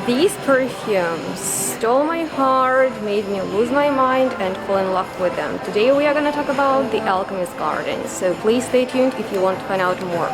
These perfumes stole my heart, made me lose my mind and fall in love with them. Today we are going to talk about the Alchemist Garden, so please stay tuned if you want to find out more.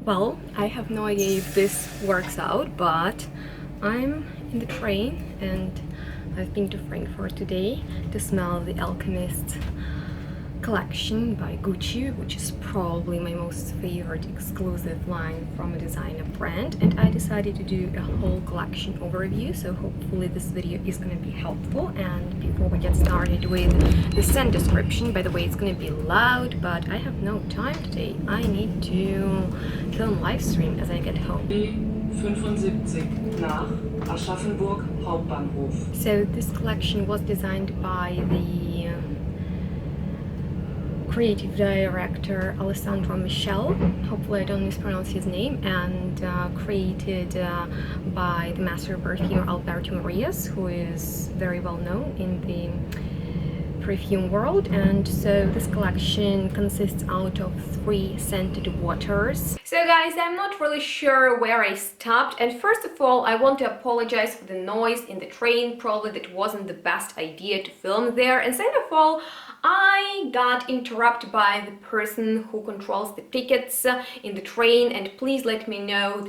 Well, I have no idea if this works out, but I'm in the train and I've been to Frankfurt today to smell the Alchemist Collection by Gucci, which is probably my most favorite exclusive line from a designer brand, and I decided to do a whole collection overview, so hopefully this video is going to be helpful. And before we get started with the scent description, by the way, it's going to be loud, but I have no time today. I need to film live stream as I get home. 75 nach Aschaffenburg Hauptbahnhof. So this collection was designed by the creative director Alessandro Michel, hopefully I don't mispronounce his name, and created by the master perfumer Alberto Marias, who is very well known in the perfume world. And so this collection consists out of 3 scented waters. So guys, I'm not really sure where I stopped, and first of all I want to apologize for the noise in the train. Probably that wasn't the best idea to film there, and second of all I got interrupted by the person who controls the tickets in the train, and please let me know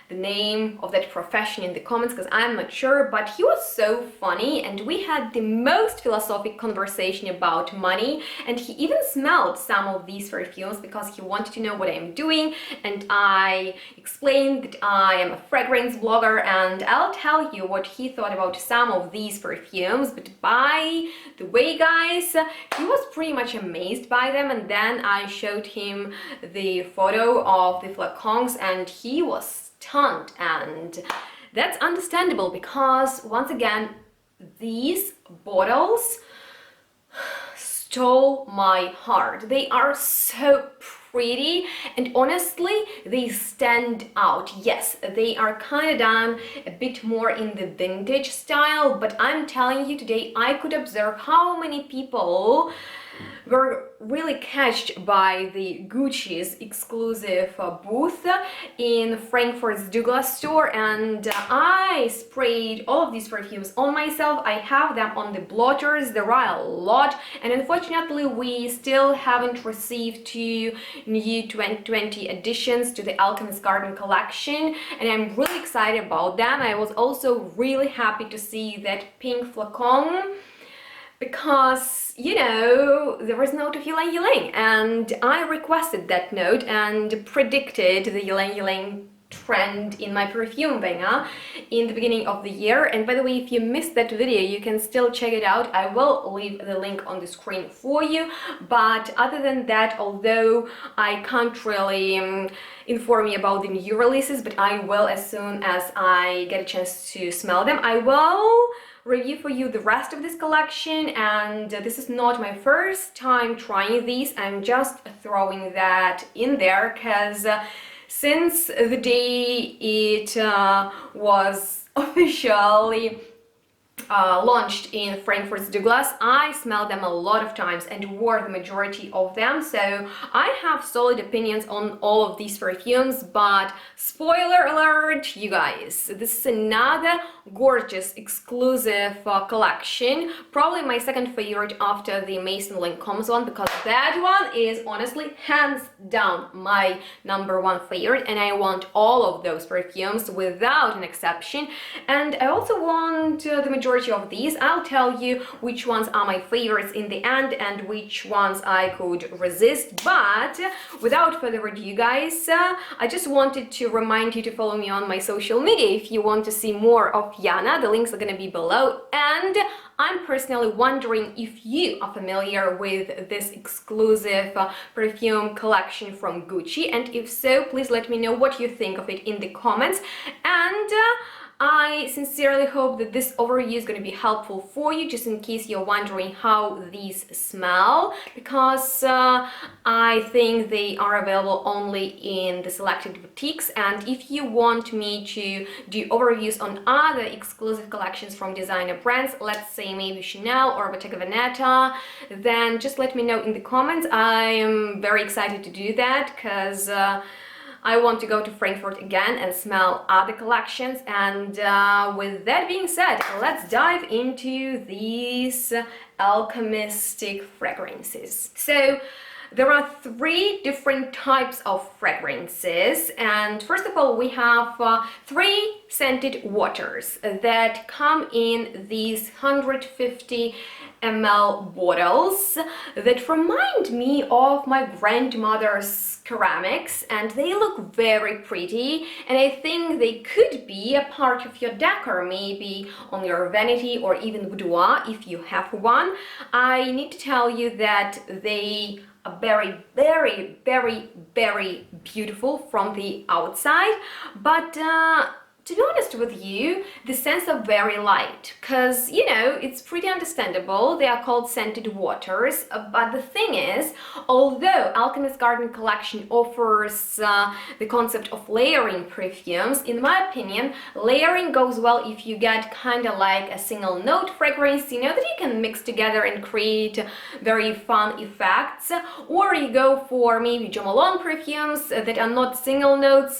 the name of that profession in the comments, because I'm not sure, but he was so funny and we had the most philosophic conversation about money, and he even smelled some of these perfumes because he wanted to know what I'm doing, and I explained that I am a fragrance blogger, and I'll tell you what he thought about some of these perfumes. But by the way guys, he was pretty much amazed by them, and then I showed him the photo of the flacons and he was stunned, and that's understandable because once again these bottles stole my heart. They are so pretty and honestly they stand out. Yes, they are kind of done a bit more in the vintage style, but I'm telling you, today I could observe how many people were really catched by the Gucci's exclusive booth in Frankfurt's Douglas store, and I sprayed all of these perfumes on myself. I have them on the blotters, there are a lot, and unfortunately we still haven't received 2 new 2020 additions to the Alchemist Garden Collection, and I'm really excited about them. I was also really happy to see that pink flacon, because, you know, there was no to ylang ylang, and I requested that note and predicted the ylang ylang trend in my perfume banger in the beginning of the year. And by the way, if you missed that video, you can still check it out. I will leave the link on the screen for you. But other than that, although I can't really inform you about the new releases, but I will as soon as I get a chance to smell them. I will review for you the rest of this collection, and this is not my first time trying these. I'm just throwing that in there because since the day it was officially launched in Frankfurt's Douglas, I smelled them a lot of times and wore the majority of them, so I have solid opinions on all of these perfumes. But spoiler alert, you guys, this is another gorgeous exclusive collection, probably my second favorite after the Maison Lancome one, because that one is honestly hands down my #1 favorite, and I want all of those perfumes without an exception. And I also want the majority of these. I'll tell you which ones are my favorites in the end and which ones I could resist. But without further ado guys, I just wanted to remind you to follow me on my social media if you want to see more of Yana. The links are going to be below, and I'm personally wondering if you are familiar with this exclusive perfume collection from Gucci, and if so, please let me know what you think of it in the comments. And I sincerely hope that this overview is going to be helpful for you, just in case you're wondering how these smell, because I think they are available only in the selected boutiques. And if you want me to do overviews on other exclusive collections from designer brands, let's say maybe Chanel or Bottega Veneta, then just let me know in the comments. I am very excited to do that, because I want to go to Frankfurt again and smell other collections. And with that being said, let's dive into these alchemistic fragrances. So there are 3 different types of fragrances, and first of all we have 3 scented waters that come in these 150 ml bottles that remind me of my grandmother's ceramics, and they look very pretty, and I think they could be a part of your decor, maybe on your vanity or even boudoir if you have one. I need to tell you that they are very, very, very, very beautiful from the outside, but to be honest with you, the scents are very light, because, you know, it's pretty understandable. They are called scented waters, but the thing is, although Alchemist Garden Collection offers the concept of layering perfumes, in my opinion, layering goes well if you get kind of like a single note fragrance, you know, that you can mix together and create very fun effects, or you go for maybe Jo Malone perfumes that are not single notes,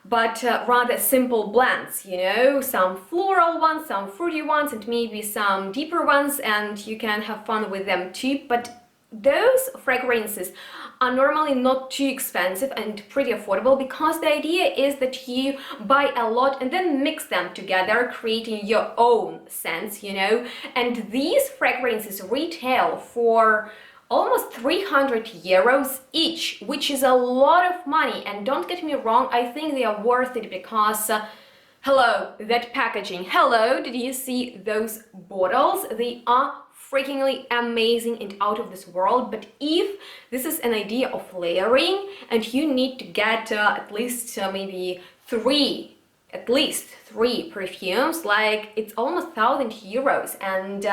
but rather simple blends, you know, some floral ones, some fruity ones, and maybe some deeper ones, and you can have fun with them too. But those fragrances are normally not too expensive and pretty affordable, because the idea is that you buy a lot and then mix them together, creating your own scents, you know. And these fragrances retail for almost 300 euros each, which is a lot of money. And don't get me wrong, I think they are worth it, because hello, that packaging, hello, did you see those bottles? They are freakingly amazing and out of this world. But if this is an idea of layering and you need to get at least maybe 3 perfumes, like, it's almost 1,000 euros. And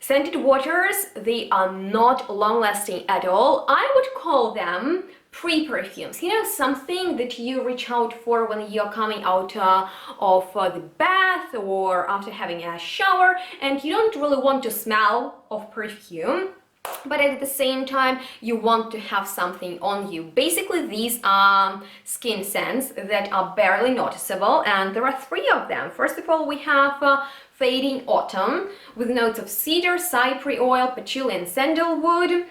scented waters, they are not long-lasting at all. I would call them pre-perfumes, you know, something that you reach out for when you're coming out of the bath or after having a shower, and you don't really want to smell of perfume, but at the same time you want to have something on you. Basically, these are skin scents that are barely noticeable, and there are 3 of them. First of all, we have Fading Autumn with notes of cedar, cypress oil, patchouli and sandalwood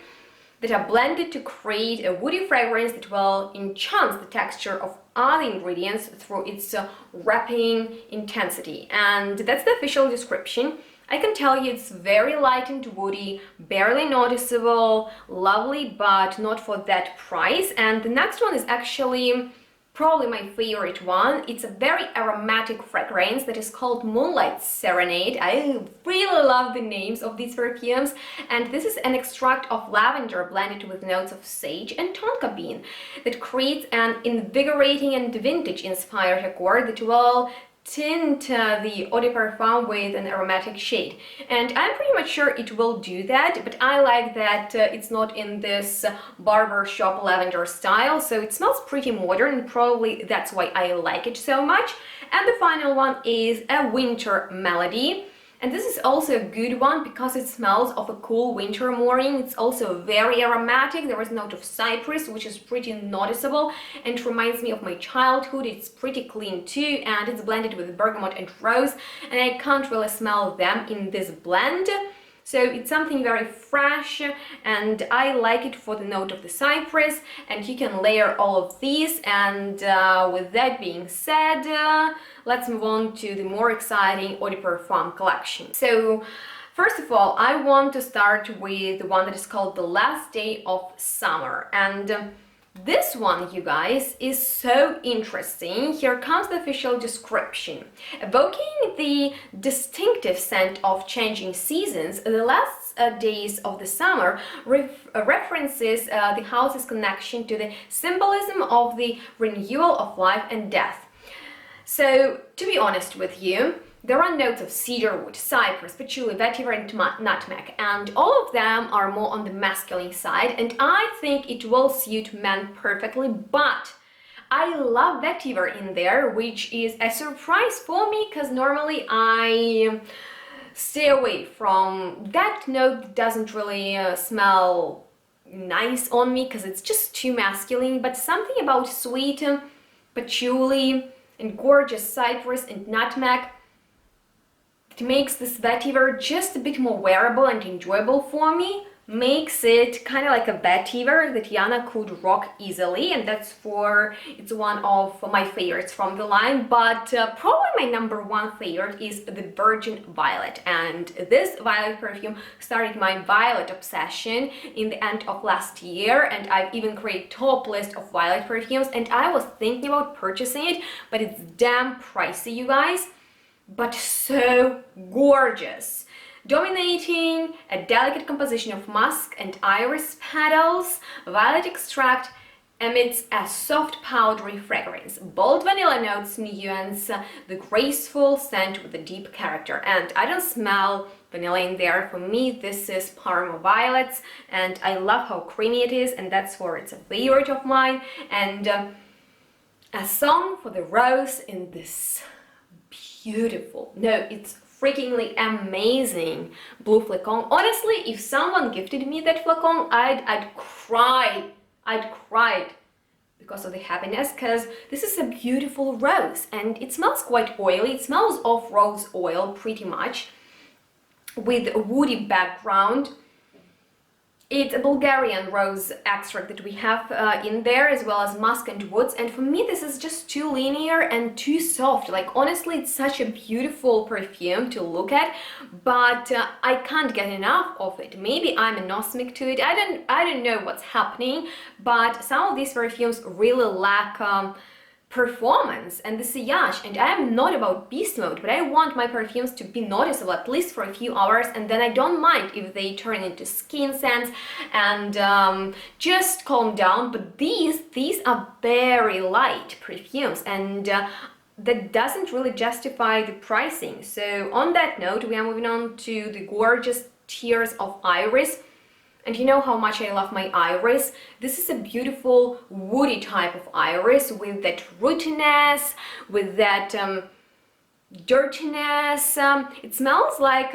that are blended to create a woody fragrance that will enhance the texture of other ingredients through its wrapping intensity. And that's the official description. I can tell you it's very light and woody, barely noticeable, lovely, but not for that price. And the next one is actually probably my favorite one. It's a very aromatic fragrance that is called Moonlight Serenade. I really love the names of these perfumes, and this is an extract of lavender blended with notes of sage and tonka bean that creates an invigorating and vintage-inspired accord that will tint the eau de parfum with an aromatic shade. And I'm pretty much sure it will do that, but I like that it's not in this barber shop lavender style, so it smells pretty modern. Probably that's why I like it so much. And the final one is a Winter Melody. And this is also a good one because it smells of a cool winter morning. It's also very aromatic. There is a note of cypress, which is pretty noticeable and reminds me of my childhood. It's pretty clean too, and it's blended with bergamot and rose, and I can't really smell them in this blend. So it's something very fresh, and I like it for the note of the cypress, and you can layer all of these. And with that being said, let's move on to the more exciting eau de parfum collection. So first of all, I want to start with the one that is called The Last Day of Summer. And this one, you guys, is so interesting. Here comes the official description. Evoking the distinctive scent of changing seasons, the last days of the summer references the house's connection to the symbolism of the renewal of life and death. So, to be honest with you, there are notes of cedarwood, cypress, patchouli, vetiver, and nutmeg, and all of them are more on the masculine side, and I think it will suit men perfectly, but I love vetiver in there, which is a surprise for me, because normally I stay away from that note. Doesn't really smell nice on me, because it's just too masculine, but something about sweet patchouli and gorgeous cypress and nutmeg, it makes this vetiver just a bit more wearable and enjoyable for me, makes it kind of like a vetiver that Yana could rock easily, and it's one of my favorites from the line. But probably my number one favorite is the Virgin Violet, and this violet perfume started my violet obsession in the end of last year, and I've even created top list of violet perfumes, and I was thinking about purchasing it, but it's damn pricey, you guys, but so gorgeous. Dominating a delicate composition of musk and iris petals, violet extract emits a soft powdery fragrance. Bold vanilla notes nuance the graceful scent with a deep character, and I don't smell vanilla in there. For me, this is Parma Violets, and I love how creamy it is, and that's why it's a favorite of mine. And a song for the rose in this beautiful, no, it's freakingly amazing blue flacon. Honestly, if someone gifted me that flacon, I'd cry because of the happiness, because this is a beautiful rose, and it smells quite oily. It smells of rose oil pretty much, with a woody background. It's a Bulgarian rose extract that we have in there, as well as musk and woods, and for me this is just too linear and too soft. Like, honestly, it's such a beautiful perfume to look at, but I can't get enough of it. Maybe I'm anosmic to it, I don't know what's happening, but some of these perfumes really lack performance and the sillage, and I am not about beast mode, but I want my perfumes to be noticeable at least for a few hours, and then I don't mind if they turn into skin scents and just calm down. But these are very light perfumes, and that doesn't really justify the pricing. So on that note, we are moving on to the gorgeous Tears of Iris. And you know how much I love my iris. This is a beautiful woody type of iris with that rootiness, with that dirtiness. It smells like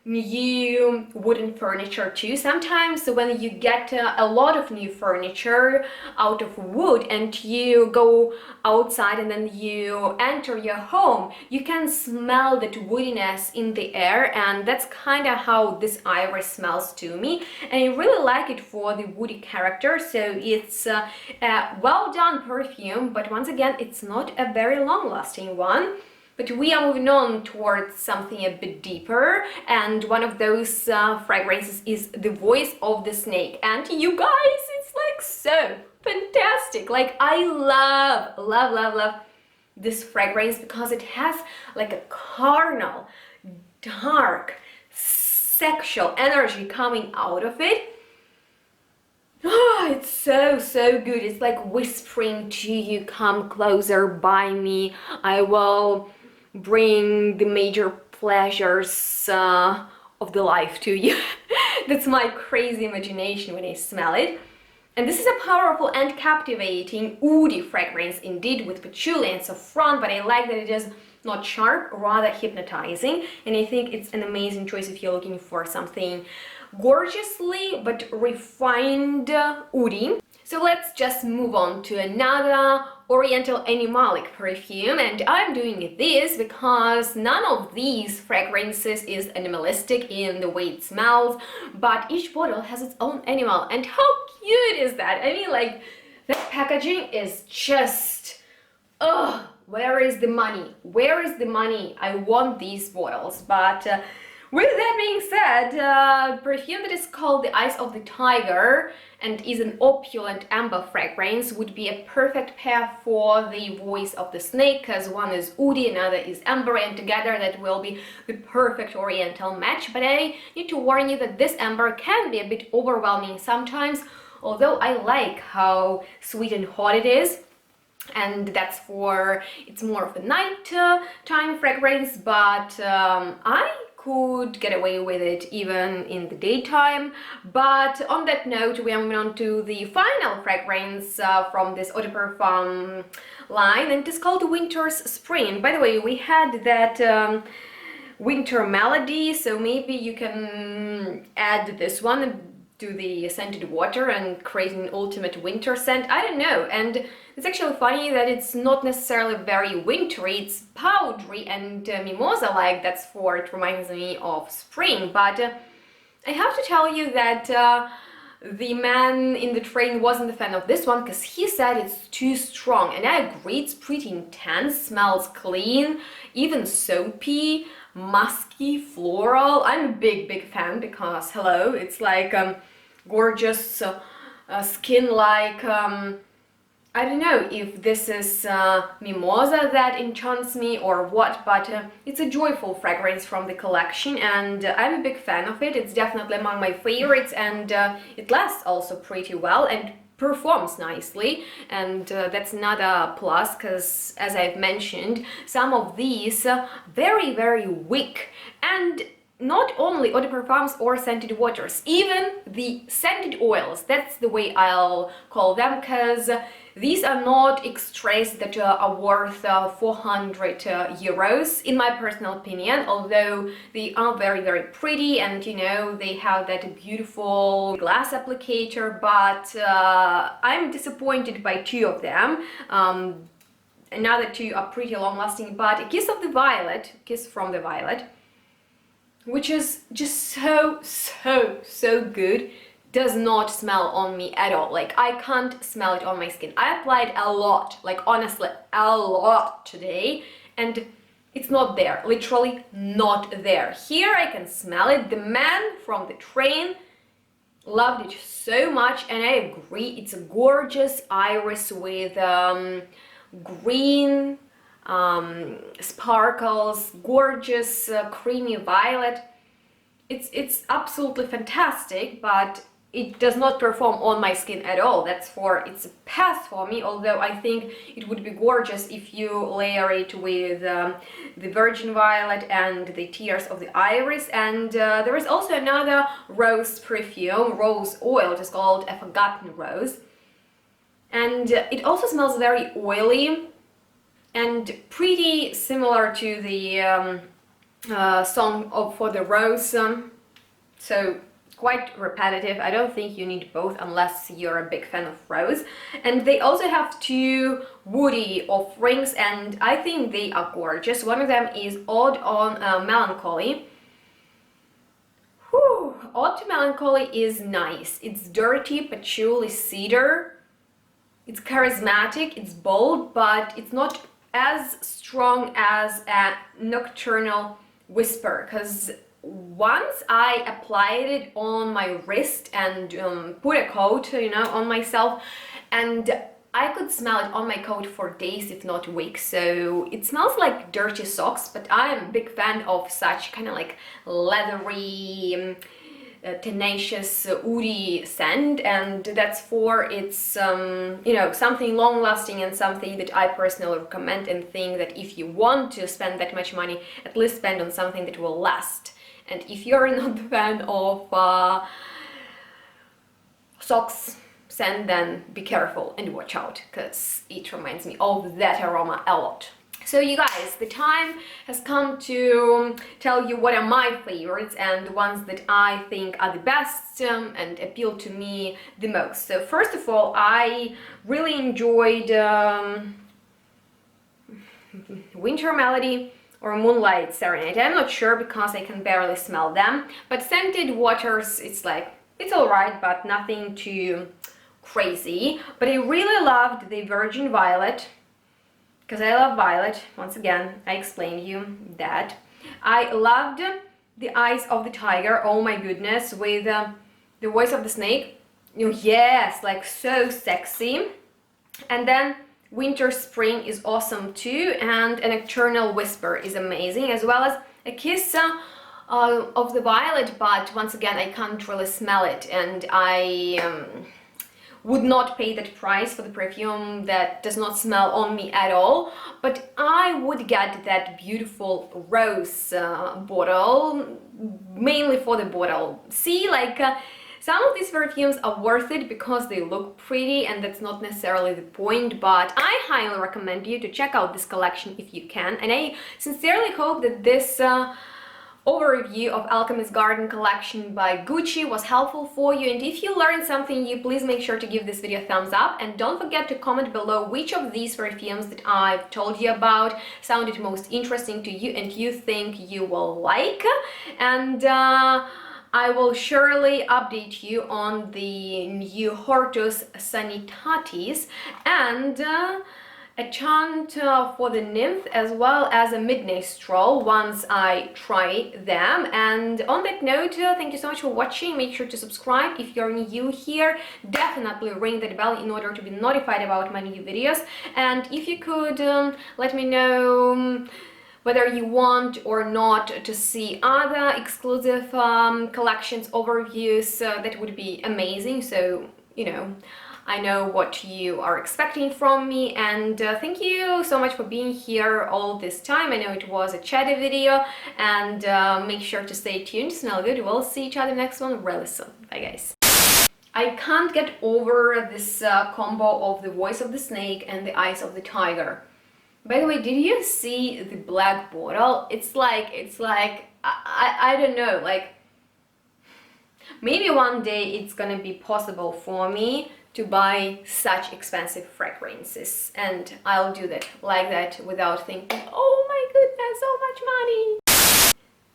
new wooden furniture too. Sometimes when you get a lot of new furniture out of wood and you go outside and then you enter your home, you can smell that woodiness in the air, and that's kind of how this iris smells to me, and I really like it for the woody character. So it's a well done perfume, but once again, it's not a very long lasting one. But we are moving on towards something a bit deeper, and one of those fragrances is The Voice of the Snake. And you guys, it's like so fantastic. Like, I love this fragrance because it has like a carnal, dark, sexual energy coming out of it. Oh, it's so good. It's like whispering to you, come closer by me, I will bring the major pleasures of the life to you. That's my crazy imagination when I smell it. And this is a powerful and captivating woody fragrance indeed, with patchouli and saffron, but I like that it is not sharp, rather hypnotizing, and I think it's an amazing choice if you're looking for something gorgeously but refined woody. So let's just move on to another Oriental animalic perfume, and I'm doing this because none of these fragrances is animalistic in the way it smells, but each bottle has its own animal, and how cute is that? I mean, like, that packaging is just, oh, where is the money? Where is the money? I want these bottles. But with that being said, perfume that is called The Eyes of the Tiger and is an opulent amber fragrance would be a perfect pair for The Voice of the Snake, because one is woody, another is amber, and together that will be the perfect oriental match. But I need to warn you that this amber can be a bit overwhelming sometimes, although I like how sweet and hot it is. and that's for, it's more of a night time fragrance, but I could get away with it even in the daytime. But on that note, we are moving on to the final fragrance from this eau de parfum line, and it's called Winter's Spring. By the way, we had that winter melody, so maybe you can add this one to the scented water and create an ultimate winter scent. I don't know. And it's actually funny that it's not necessarily very wintry, it's powdery and mimosa like. That's for, it reminds me of spring. But I have to tell you that the man in the train wasn't a fan of this one because he said it's too strong, and I agree. It's pretty intense, smells clean, even soapy, musky, floral. I'm a big fan because, hello, it's like gorgeous skin, like I don't know if this is mimosa that enchants me or what, but it's a joyful fragrance from the collection, and I'm a big fan of it. It's definitely among my favorites, and it lasts also pretty well and performs nicely, and that's another plus, because as I've mentioned, some of these very weak, and not only eau de parfums or scented waters, even the scented oils, that's the way I'll call them, because these are not extras that are worth 400 euros, in my personal opinion, although they are very pretty, and you know, they have that beautiful glass applicator, but I'm disappointed by two of them. Another two are pretty long lasting, but a Kiss from the Violet, which is just so good, does not smell on me at all. Like, I can't smell it on my skin. I applied a lot, like honestly a lot today, and it's not there, literally not there. Here I can smell it. The man from the train loved it so much, and I agree, it's a gorgeous iris with green sparkles, gorgeous creamy violet. It's absolutely fantastic, but it does not perform on my skin at all. It's a pass for me, although I think it would be gorgeous if you layer it with the virgin violet and the tears of the iris. And there is also another rose perfume, rose oil, it is called A Forgotten Rose, and it also smells very oily and pretty similar to the song for the rose, so quite repetitive. I don't think you need both unless you're a big fan of rose. And they also have two woody offerings, and I think they are gorgeous. One of them is Ode on Melancholy. Ode to Melancholy is nice. It's dirty patchouli cedar. It's charismatic, it's bold, but it's not as strong as a Nocturnal Whisper, because once I applied it on my wrist and put a coat, you know, on myself, and I could smell it on my coat for days, if not weeks. So it smells like dirty socks, but I am a big fan of such kind of like leathery, tenacious, woody scent, and that's for its you know, something long lasting and something that I personally recommend and think that if you want to spend that much money, at least spend on something that will last. And if you're not a fan of socks scent, then be careful and watch out, because it reminds me of that aroma a lot. So you guys, the time has come to tell you what are my favorites and the ones that I think are the best and appeal to me the most. So first of all, I really enjoyed Winter Melody or Moonlight Serenade. I'm not sure because I can barely smell them, but scented waters, it's like, it's alright, but nothing too crazy. But I really loved the Virgin Violet, because I love violet. Once again, I explained you that. I loved the Eyes of the Tiger, oh my goodness, with the voice of the snake. Yes, like so sexy. And then Winter Spring is awesome too, and a Nocturnal Whisper is amazing, as well as a Kiss of the Violet, but once again I can't really smell it, and I would not pay that price for the perfume that does not smell on me at all, but I would get that beautiful rose bottle, mainly for the bottle. See, like some of these perfumes are worth it because they look pretty, and that's not necessarily the point, but I highly recommend you to check out this collection if you can, and I sincerely hope that this overview of Alchemist Garden Collection by Gucci was helpful for you, and if you learned something new, please make sure to give this video a thumbs up, and don't forget to comment below which of these perfumes that I've told you about sounded most interesting to you and you think you will like, and I will surely update you on the new Hortus Sanitatis and a chant for the nymph, as well as a midnight stroll once I try them. And on that note, thank you so much for watching. Make sure to subscribe if you're new here. Definitely ring that bell in order to be notified about my new videos. And if you could let me know whether you want or not to see other exclusive collections overviews, that would be amazing. So, you know, I know what you are expecting from me, and thank you so much for being here all this time. I know it was a chatty video, and make sure to stay tuned. Smell good. We'll see each other next one really soon. Bye, guys. I can't get over this combo of the voice of the snake and the eyes of the tiger. By the way, did you see the black bottle? It's like I don't know, like maybe one day it's gonna be possible for me to buy such expensive fragrances, and I'll do that like that without thinking, oh my goodness, so much money.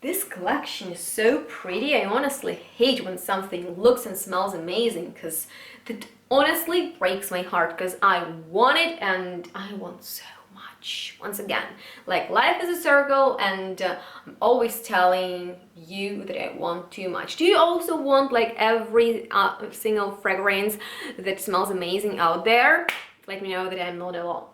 This collection is so pretty. I honestly hate when something looks and smells amazing, because that honestly breaks my heart, because I want it and I want so much. Once again, like, life is a circle, and I'm always telling you that I want too much. Do you also want like every single fragrance that smells amazing out there? Let me know that I'm not alone.